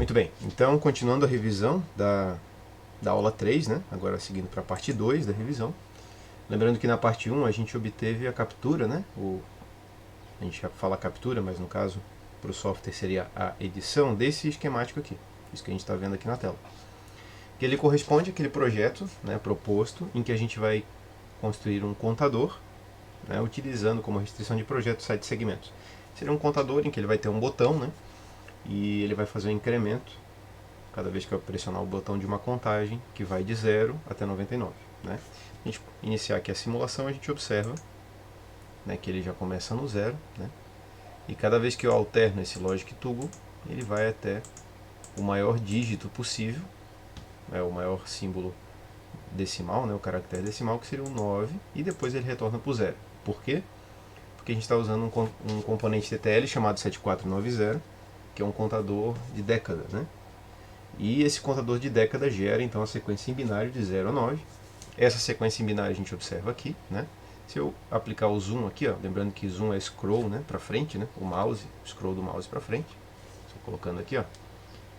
Muito bem, então continuando a revisão da aula 3, né? Agora seguindo para a parte 2 da revisão. Lembrando que na parte 1 a gente obteve a captura, né? A gente fala captura, mas no caso para o software seria a edição desse esquemático aqui. Isso que a gente está vendo aqui na tela. Que ele corresponde àquele projeto, né, proposto, em que a gente vai construir um contador, né, utilizando como restrição de projeto 7 segmentos. Seria um contador em que ele vai ter um botão, né, e ele vai fazer um incremento cada vez que eu pressionar o botão de uma contagem que vai de 0 até 99. Né? A gente iniciar aqui a simulação, a gente observa, né, que ele já começa no 0, né, e cada vez que eu alterno esse logic toggle, ele vai até o maior dígito possível, né, o maior símbolo decimal, né, o caractere decimal, que seria o 9, e depois ele retorna para o 0. Por quê? Porque a gente está usando um componente TTL chamado 7490, que é um contador de década, né? E esse contador de década gera então a sequência em binário de 0 a 9. Essa sequência em binário a gente observa aqui, né? Se eu aplicar o zoom aqui, ó, lembrando que zoom é scroll, né, para frente, né? O mouse, scroll do mouse para frente. Estou colocando aqui, ó.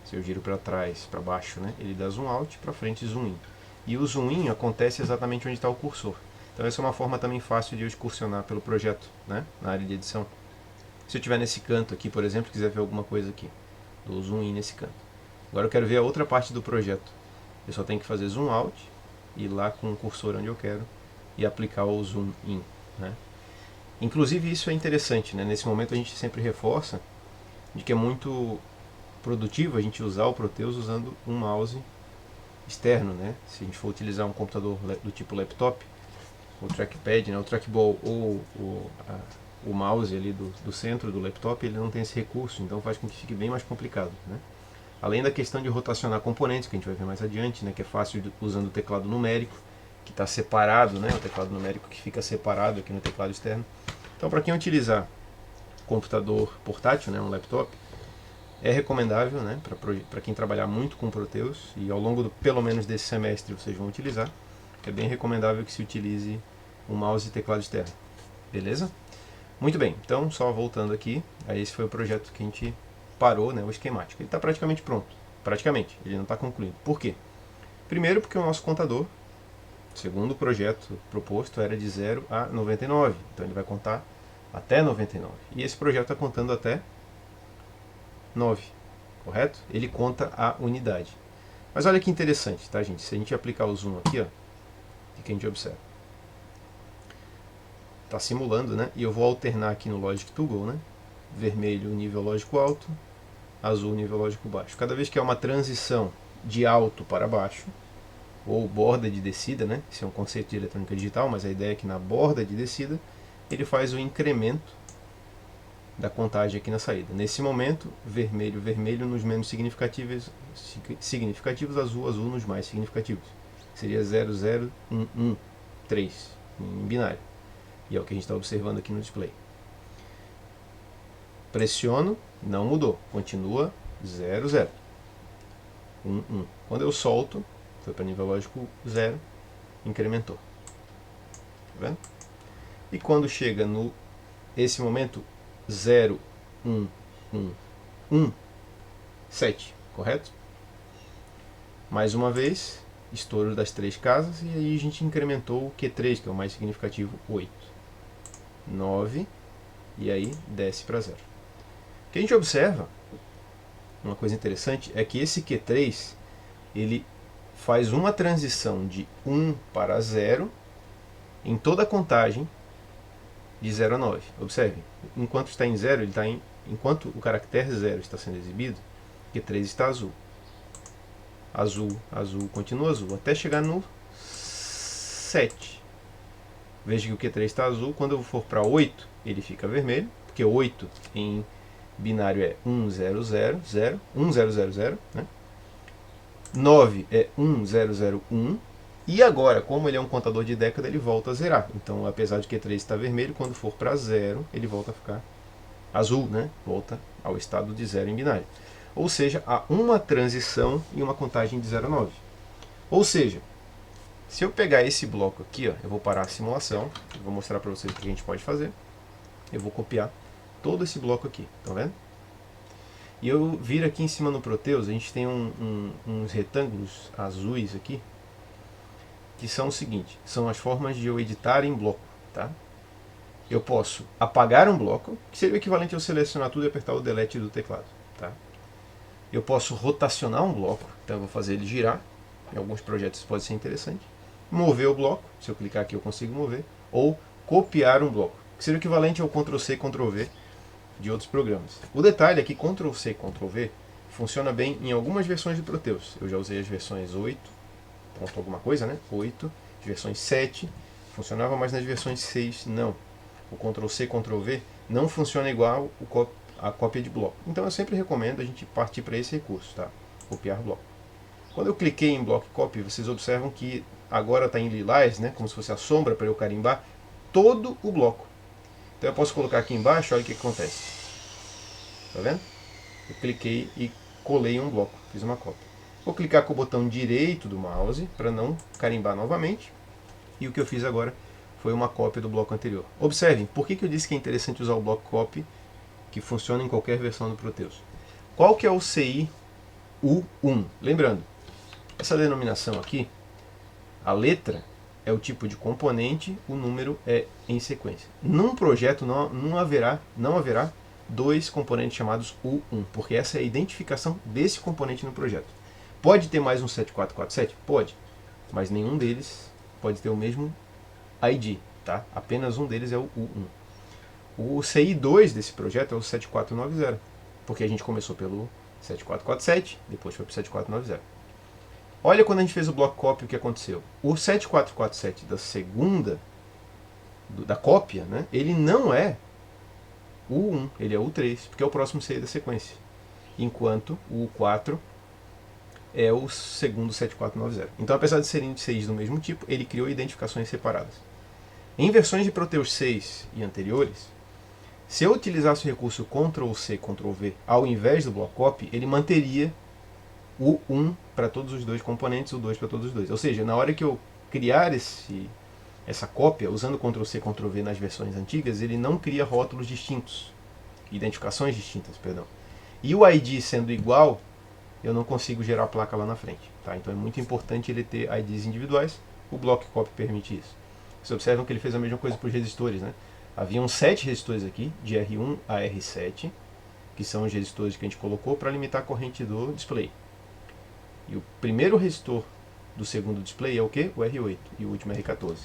Se eu giro para trás, para baixo, né, ele dá zoom out, para frente zoom in. E o zoom in acontece exatamente onde está o cursor. Então essa é uma forma também fácil de eu excursionar pelo projeto, né, na área de edição. Se eu estiver nesse canto aqui, por exemplo, quiser ver alguma coisa aqui, dou zoom in nesse canto. Agora eu quero ver a outra parte do projeto. Eu só tenho que fazer zoom out, ir lá com o cursor onde eu quero e aplicar o zoom in. Né? Inclusive isso é interessante, né? Nesse momento a gente sempre reforça de que é muito produtivo a gente usar o Proteus usando um mouse externo. Né? Se a gente for utilizar um computador do tipo laptop, o trackpad, né? O trackball ou o mouse ali do centro do laptop, ele não tem esse recurso, então faz com que fique bem mais complicado. Né? Além da questão de rotacionar componentes, que a gente vai ver mais adiante, né, que é fácil usando o teclado numérico, que está separado, né, o teclado numérico que fica separado aqui no teclado externo. Então, para quem utilizar computador portátil, né, um laptop, é recomendável, né, para quem trabalhar muito com Proteus, e ao longo pelo menos desse semestre vocês vão utilizar, é bem recomendável que se utilize um mouse e teclado externo. Beleza? Muito bem, então só voltando aqui, aí esse foi o projeto que a gente parou, né, o esquemático. Ele está praticamente pronto. Praticamente, ele não está concluído. Por quê? Primeiro porque o nosso contador, segundo o projeto proposto, era de 0 a 99. Então ele vai contar até 99. E esse projeto está contando até 9, correto? Ele conta a unidade. Mas olha que interessante, tá, gente? Se a gente aplicar o zoom aqui, ó, o que a gente observa? Está simulando, né? E eu vou alternar aqui no Logic Toggle, né? Vermelho, nível lógico alto, azul, nível lógico baixo. Cada vez que é uma transição de alto para baixo, ou borda de descida, né? Esse é um conceito de eletrônica digital, mas a ideia é que na borda de descida ele faz o incremento da contagem aqui na saída. Nesse momento, vermelho, vermelho nos menos significativos, azul, azul nos mais significativos. Seria 0, 0, 1, 1, 3 em binário. E é o que a gente está observando aqui no display. Pressiono, não mudou, continua 0, 0. 1, 1. Quando eu solto, foi para nível lógico 0, incrementou. Tá vendo? E quando chega esse momento, 0, 1, 1, 1, 7, correto? Mais uma vez, estouro das 3 casas, e aí a gente incrementou o Q3, que é o mais significativo, 8. 9, e aí desce para 0. O que a gente observa, uma coisa interessante, é que esse Q3, ele faz uma transição de 1 para 0 em toda a contagem de 0 a 9. Observe, enquanto está em 0, enquanto o caractere 0 está sendo exibido, Q3 está azul. Azul, azul, continua azul, até chegar no 7. Veja que o Q3 está azul, quando eu for para 8, ele fica vermelho, porque 8 em binário é 1, 0, 0, 0, 1, 0, 0, 0, né? 9 é 1, 0, 0, 1, e agora, como ele é um contador de década, ele volta a zerar. Então, apesar de Q3 estar vermelho, quando for para 0, ele volta a ficar azul, né? Volta ao estado de 0 em binário. Ou seja, há uma transição e uma contagem de 0 a 9. Ou seja, se eu pegar esse bloco aqui, ó, eu vou parar a simulação, eu vou mostrar para vocês o que a gente pode fazer. Eu vou copiar todo esse bloco aqui, estão vendo? E eu viro aqui em cima no Proteus, a gente tem uns retângulos azuis aqui, que são o seguinte, são as formas de eu editar em bloco, tá? Eu posso apagar um bloco, que seria o equivalente a eu selecionar tudo e apertar o delete do teclado, tá? Eu posso rotacionar um bloco, então eu vou fazer ele girar, em alguns projetos isso pode ser interessante. Mover o bloco, se eu clicar aqui eu consigo mover, ou copiar um bloco, que seria o equivalente ao Ctrl+C, Ctrl+V de outros programas. O detalhe é que Ctrl+C, Ctrl+V funciona bem em algumas versões do Proteus. Eu já usei as versões 8, ponto alguma coisa, né? 8, as versões 7, funcionava, mas nas versões 6 não. O Ctrl+C, Ctrl+V não funciona igual a cópia de bloco. Então eu sempre recomendo a gente partir para esse recurso, tá? Copiar bloco. Quando eu cliquei em Block Copy, vocês observam que agora está em lilás, né? Como se fosse a sombra para eu carimbar todo o bloco. Então eu posso colocar aqui embaixo, olha o que acontece. Tá vendo? Eu cliquei e colei um bloco, fiz uma cópia. Vou clicar com o botão direito do mouse para não carimbar novamente. E o que eu fiz agora foi uma cópia do bloco anterior. Observem, por que eu disse que é interessante usar o Block Copy, que funciona em qualquer versão do Proteus. Qual que é o CI U1? Lembrando, essa denominação aqui, a letra é o tipo de componente, o número é em sequência. Num projeto não haverá dois componentes chamados U1, porque essa é a identificação desse componente no projeto. Pode ter mais um 7447? Pode, mas nenhum deles pode ter o mesmo ID, tá? Apenas um deles é o U1. O CI2 desse projeto é o 7490, porque a gente começou pelo 7447, depois foi para o 7490. Olha quando a gente fez o block copy o que aconteceu. O 7447 da segunda, da cópia, né, ele não é o U1, ele é o U3, porque é o próximo CI da sequência. Enquanto o U4 é o segundo 7490. Então, apesar de serem CIs do mesmo tipo, ele criou identificações separadas. Em versões de Proteus 6 e anteriores, se eu utilizasse o recurso Ctrl+C, Ctrl+V ao invés do block copy, ele manteria o 1 para todos os dois componentes, o 2 para todos os dois. Ou seja, na hora que eu criar essa cópia, usando Ctrl+C, Ctrl+V nas versões antigas, ele não cria rótulos distintos, identificações distintas, perdão. E o ID sendo igual, eu não consigo gerar a placa lá na frente. Tá? Então é muito importante ele ter IDs individuais, o Block Copy permite isso. Vocês observam que ele fez a mesma coisa para os resistores, né? Haviam 7 resistores aqui, de R1 a R7, que são os resistores que a gente colocou para limitar a corrente do display. E o primeiro resistor do segundo display é o que? O R8 e o último R14.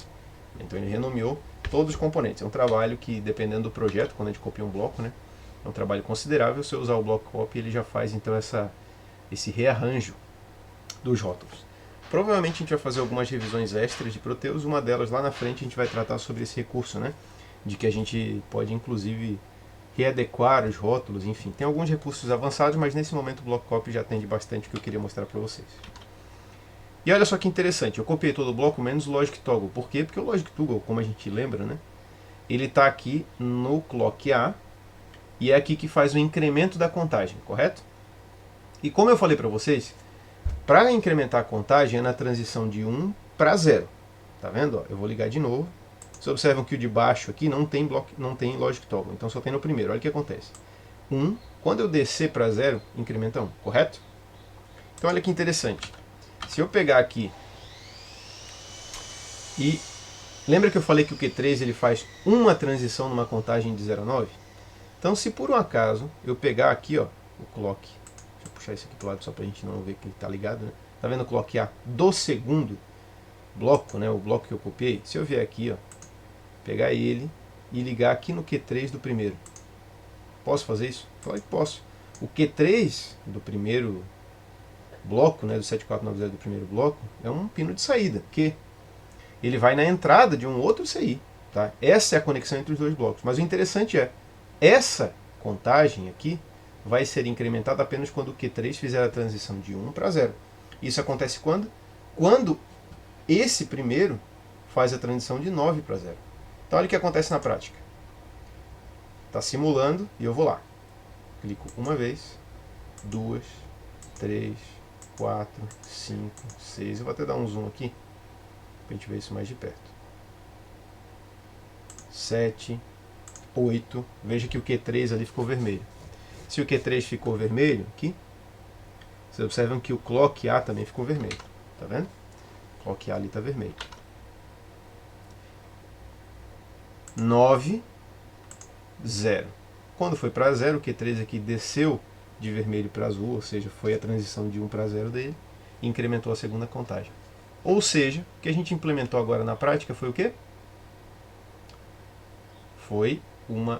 Então ele renomeou todos os componentes. É um trabalho que, dependendo do projeto, quando a gente copia um bloco, né, é um trabalho considerável. Se eu usar o Block Copy, ele já faz então esse rearranjo dos rótulos. Provavelmente a gente vai fazer algumas revisões extras de Proteus. Uma delas lá na frente a gente vai tratar sobre esse recurso, né, de que a gente pode inclusive readequar os rótulos, enfim. Tem alguns recursos avançados, mas nesse momento o Block Copy já atende bastante o que eu queria mostrar para vocês. E olha só que interessante, eu copiei todo o bloco menos o Logic Toggle. Por quê? Porque o Logic Toggle, como a gente lembra, né, ele está aqui no Clock A e é aqui que faz o incremento da contagem, correto? E como eu falei para vocês, para incrementar a contagem é na transição de 1 para 0. Tá vendo? Eu vou ligar de novo. Vocês observam que o de baixo aqui não tem Logic Toggle, então só tem no primeiro. Olha o que acontece. 1, quando eu descer para 0, incrementa 1, correto? Então olha que interessante. Se eu pegar aqui e... Lembra que eu falei que o Q3 ele faz uma transição numa contagem de 0 a 9? Então se por um acaso eu pegar aqui, ó, o clock, deixa eu puxar isso aqui para o lado só para a gente não ver que ele está ligado, né? Tá vendo o clock A do segundo bloco, né, o bloco que eu copiei? Se eu vier aqui, ó, pegar ele e ligar aqui no Q3 do primeiro. Posso fazer isso? Claro que posso. O Q3 do primeiro bloco, né, do 7490 do primeiro bloco, é um pino de saída, que ele vai na entrada de um outro CI. Tá? Essa é a conexão entre os dois blocos. Mas o interessante é, essa contagem aqui vai ser incrementada apenas quando o Q3 fizer a transição de 1 para 0. Isso acontece quando? Quando esse primeiro faz a transição de 9 para 0. Então olha o que acontece na prática. Está simulando e eu vou lá. Clico uma vez, 2, 3, 4, 5, 6. Eu vou até dar um zoom aqui, para a gente ver isso mais de perto. 7, 8. Veja que o Q3 ali ficou vermelho. Se o Q3 ficou vermelho, aqui, vocês observam que o clock A também ficou vermelho. Tá vendo? O clock A ali está vermelho. 9, 0. Quando foi para 0, o Q3 aqui desceu de vermelho para azul, ou seja, foi a transição de 1 para 0 dele, e incrementou a segunda contagem. Ou seja, o que a gente implementou agora na prática foi o quê? Foi um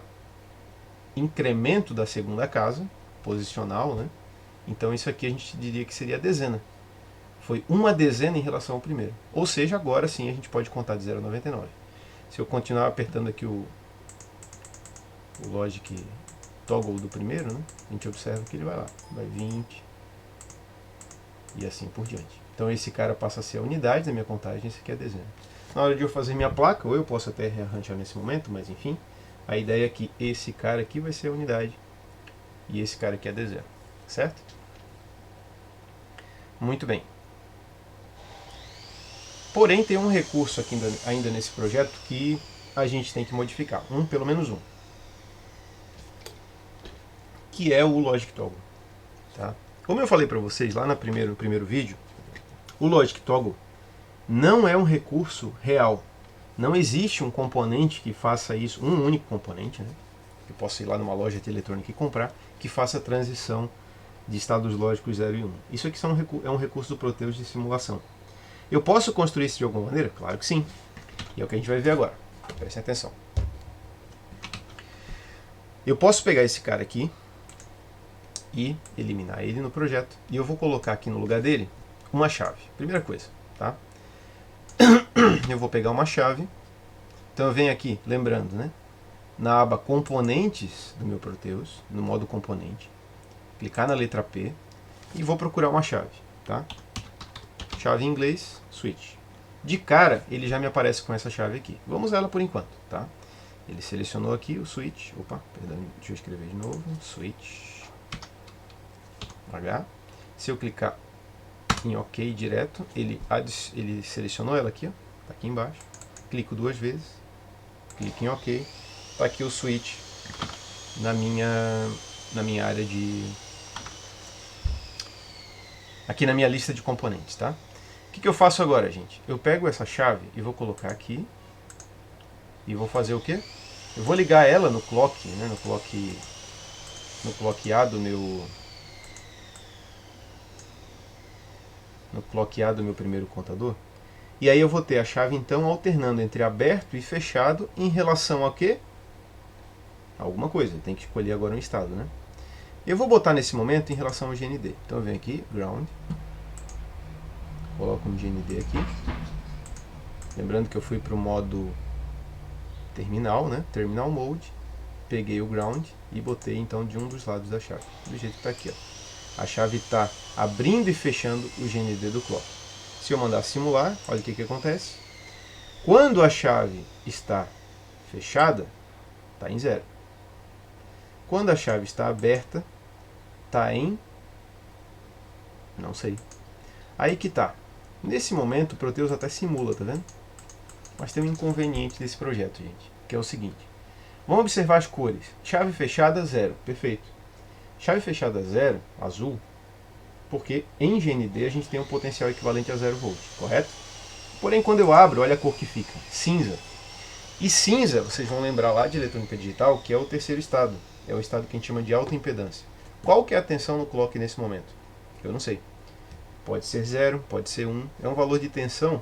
incremento da segunda casa, posicional, né? Então isso aqui a gente diria que seria a dezena. Foi uma dezena em relação ao primeiro. Ou seja, agora sim a gente pode contar de 0 a 99. Se eu continuar apertando aqui o logic toggle do primeiro, né, a gente observa que ele vai lá, vai 20 e assim por diante. Então esse cara passa a ser a unidade da minha contagem, esse aqui é a dezena. Na hora de eu fazer minha placa, ou eu posso até rearranjar nesse momento, mas enfim, a ideia é que esse cara aqui vai ser a unidade e esse cara aqui é a dezena, certo? Muito bem. Porém, tem um recurso aqui ainda nesse projeto que a gente tem que modificar, pelo menos um, que é o Logic Toggle. Tá? Como eu falei para vocês lá no primeiro vídeo, o Logic Toggle não é um recurso real. Não existe um componente que faça isso, um único componente, né? Eu posso ir lá numa loja de eletrônica e comprar, que faça a transição de estados lógicos 0 e 1. Isso aqui é um recurso do Proteus de simulação. Eu posso construir isso de alguma maneira? Claro que sim. E é o que a gente vai ver agora. Prestem atenção. Eu posso pegar esse cara aqui e eliminar ele no projeto. E eu vou colocar aqui no lugar dele uma chave. Primeira coisa, tá? Eu vou pegar uma chave. Então eu venho aqui, lembrando, né? Na aba Componentes do meu Proteus, no modo Componente, clicar na letra P e vou procurar uma chave, tá? Chave em inglês, switch. De cara, ele já me aparece com essa chave aqui. Vamos usar ela por enquanto, tá? Ele selecionou aqui o switch. Opa, perdão, deixa eu escrever de novo. Switch. H. Se eu clicar em OK direto, ele selecionou ela aqui, ó. Tá aqui embaixo. Clico 2 vezes. Clico em OK. Tá aqui o switch na minha área de... Aqui na minha lista de componentes, tá? O que eu faço agora, gente? Eu pego essa chave e vou colocar aqui. E vou fazer o quê? Eu vou ligar ela no clock, né? No clock A do meu... No clock A do meu primeiro contador. E aí eu vou ter a chave, então, alternando entre aberto e fechado em relação a quê? Alguma coisa. Tem que escolher agora um estado, né? Eu vou botar nesse momento em relação ao GND. Então eu venho aqui, ground. Coloco um GND aqui. Lembrando que eu fui para o modo terminal, né? Terminal mode. Peguei o ground e botei então de um dos lados da chave. Do jeito que está aqui, ó. A chave está abrindo e fechando o GND do clock. Se eu mandar simular, olha o que acontece. Quando a chave está fechada, está em 0. Quando a chave está aberta, está em... não sei. Aí que tá. Nesse momento o Proteus até simula, tá vendo? Mas tem um inconveniente desse projeto, gente, que é o seguinte. Vamos observar as cores. Chave fechada, 0. Perfeito. Chave fechada, 0, azul, porque em GND a gente tem um potencial equivalente a 0 volt, correto? Porém, quando eu abro, olha a cor que fica. Cinza. E cinza, vocês vão lembrar lá de eletrônica digital, que é o terceiro estado. É o estado que a gente chama de alta impedância. Qual que é a tensão no clock nesse momento? Eu não sei. Pode ser 0, pode ser 1. É um valor de tensão,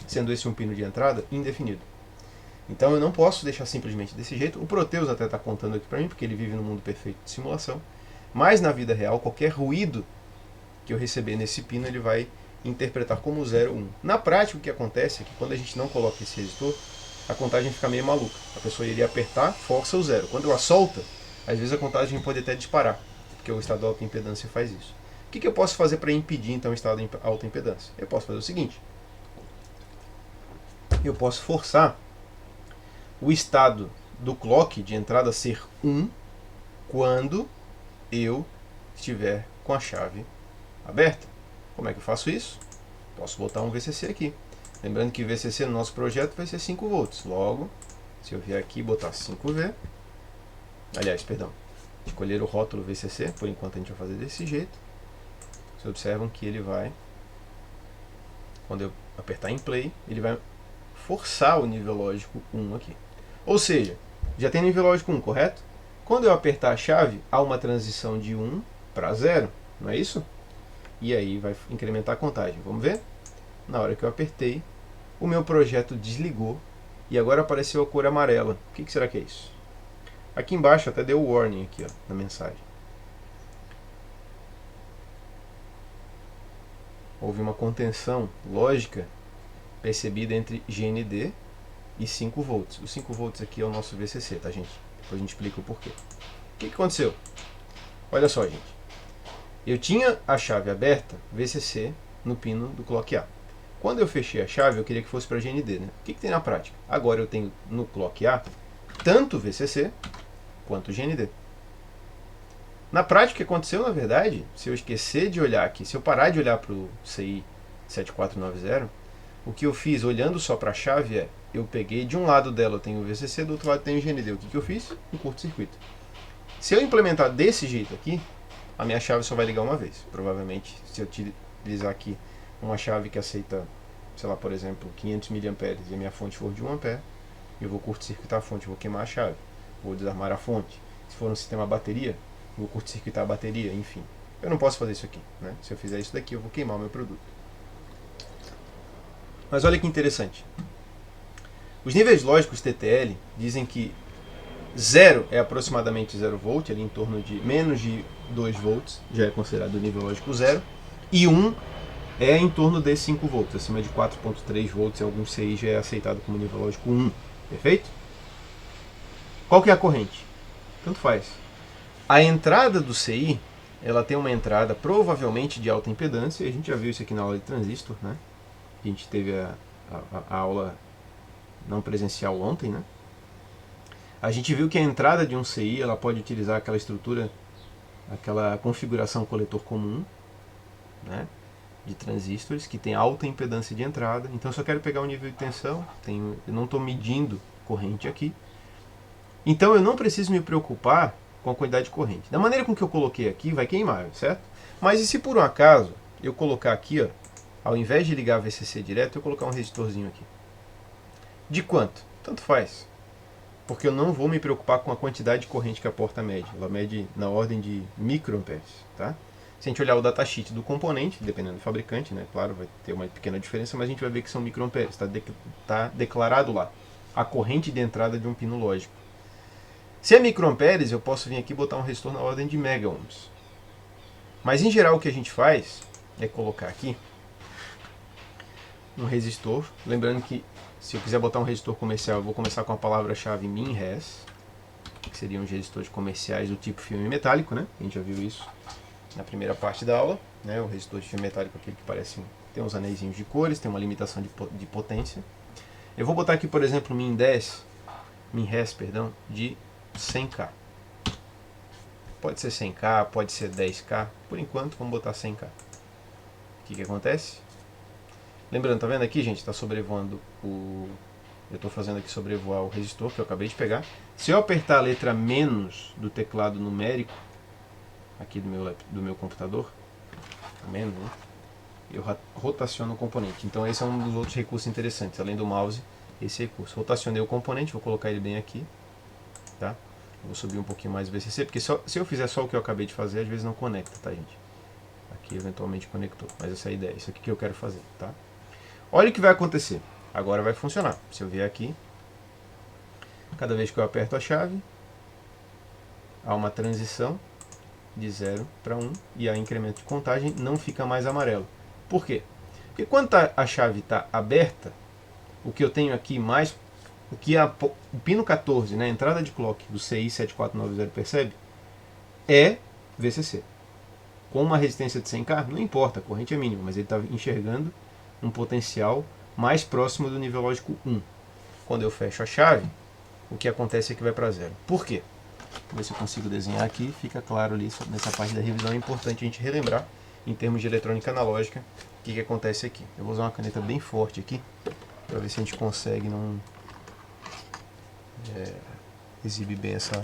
sendo esse um pino de entrada, indefinido. Então eu não posso deixar simplesmente desse jeito. O Proteus até está contando aqui para mim, porque ele vive no mundo perfeito de simulação. Mas na vida real, qualquer ruído que eu receber nesse pino, ele vai interpretar como 0 ou 1. Na prática, o que acontece é que quando a gente não coloca esse resistor, a contagem fica meio maluca. A pessoa iria apertar, força o 0. Quando ela solta, às vezes a contagem pode até disparar, porque o estado de alta impedância faz isso. O que eu posso fazer para impedir então o estado de alta impedância? Eu posso fazer o seguinte. Eu posso forçar o estado do clock de entrada a ser 1 quando eu estiver com a chave aberta. Como é que eu faço isso? Posso botar um VCC aqui. Lembrando que VCC no nosso projeto vai ser 5 volts. Logo, se eu vier aqui e botar 5V, aliás, perdão, escolher o rótulo VCC, por enquanto a gente vai fazer desse jeito. Vocês observam que ele vai, quando eu apertar em play, ele vai forçar o nível lógico 1 aqui. Ou seja, já tem nível lógico 1, correto? Quando eu apertar a chave, há uma transição de 1 para 0, não é isso? E aí vai incrementar a contagem. Vamos ver? Na hora que eu apertei, o meu projeto desligou e agora apareceu a cor amarela. O que será que é isso? Aqui embaixo até deu o warning aqui, ó, na mensagem. Houve uma contenção lógica percebida entre GND e 5 volts. Os 5 volts aqui é o nosso VCC, tá, gente? Depois a gente explica o porquê. O que aconteceu? Olha só, gente. Eu tinha a chave aberta, VCC, no pino do clock A. Quando eu fechei a chave, eu queria que fosse para GND, né? O que tem na prática? Agora eu tenho no clock A tanto VCC quanto GND. Na prática, o que aconteceu, na verdade, se eu esquecer de olhar aqui, se eu parar de olhar para o CI 7490, o que eu fiz olhando só para a chave é, eu peguei de um lado dela eu tenho o VCC, do outro lado tenho o GND. O que eu fiz? Um curto-circuito. Se eu implementar desse jeito aqui, a minha chave só vai ligar uma vez. Provavelmente, se eu utilizar aqui uma chave que aceita, sei lá, por exemplo, 500 mA e a minha fonte for de 1 A, eu vou curto-circuitar a fonte, vou queimar a chave, vou desarmar a fonte. Se for um sistema bateria, eu vou curto-circuitar a bateria, enfim. Eu não posso fazer isso aqui, né? Se eu fizer isso daqui, eu vou queimar o meu produto. Mas olha que interessante. Os níveis lógicos TTL dizem que 0 é aproximadamente 0 volt, ali em torno de menos de 2 volts, já é considerado o nível lógico 0, e 1 é em torno de 5 volts, acima de 4.3 volts, em alguns CI já é aceitado como nível lógico 1, perfeito? Qual que é a corrente? Tanto faz. A entrada do CI, ela tem uma entrada provavelmente de alta impedância, a gente já viu isso aqui na aula de transistor, né? A gente teve a aula não presencial ontem, né? A gente viu que a entrada de um CI ela pode utilizar aquela estrutura, aquela configuração coletor comum, né, de transistores que tem alta impedância de entrada. Então, se eu quero pegar o nível de tensão, eu não estou medindo corrente aqui. Então, eu não preciso me preocupar com a quantidade de corrente. Da maneira com que eu coloquei aqui, vai queimar, certo? Mas e se por um acaso eu colocar aqui, ó, ao invés de ligar a VCC direto, eu colocar um resistorzinho aqui? De quanto? Tanto faz. Porque eu não vou me preocupar com a quantidade de corrente que a porta mede. Ela mede na ordem de microamperes, tá? Se a gente olhar o datasheet do componente, dependendo do fabricante, né, claro, vai ter uma pequena diferença, mas a gente vai ver que são microamperes. Tá declarado lá a corrente de entrada de um pino lógico. Se é microamperes, eu posso vir aqui e botar um resistor na ordem de megaohms. Mas em geral o que a gente faz é colocar aqui um resistor, lembrando que se eu quiser botar um resistor comercial, eu vou começar com a palavra-chave min-res, que seriam os resistores comerciais do tipo filme metálico, né? A gente já viu isso na primeira parte da aula, né? O resistor de filme metálico é aquele que parece tem uns anéisinhos de cores, tem uma limitação de potência. Eu vou botar aqui, por exemplo, min-res, de 100K. Pode ser 100K, pode ser 10K, por enquanto vamos botar 100K. O que acontece? Lembrando, tá vendo aqui, gente? Está sobrevoando eu estou fazendo aqui sobrevoar o resistor que eu acabei de pegar. Se eu apertar a letra menos do teclado numérico, aqui do meu computador, menos, né? Eu rotaciono o componente. Então esse é um dos outros recursos interessantes, além do mouse, esse recurso. Rotacionei o componente, vou colocar ele bem aqui, tá? Vou subir um pouquinho mais o VCC, porque se eu fizer só o que eu acabei de fazer, às vezes não conecta, tá, gente? Aqui eventualmente conectou, mas essa é a ideia, isso aqui que eu quero fazer, tá? Olha o que vai acontecer. Agora vai funcionar. Se eu vier aqui, cada vez que eu aperto a chave, há uma transição de 0 para 1 e há incremento de contagem, não fica mais amarelo. Por quê? Porque quando a chave está aberta, o que eu tenho aqui mais, o que o pino 14, né, a entrada de clock do CI 7490 percebe, é VCC. Com uma resistência de 100K, não importa, a corrente é mínima, mas ele está enxergando um potencial mais próximo do nível lógico 1. Quando eu fecho a chave, o que acontece é que vai para 0. Por quê? Vou ver se eu consigo desenhar aqui, fica claro ali, nessa parte da revisão é importante a gente relembrar, em termos de eletrônica analógica, o que acontece aqui. Eu vou usar uma caneta bem forte aqui, para ver se a gente consegue não exibir bem essa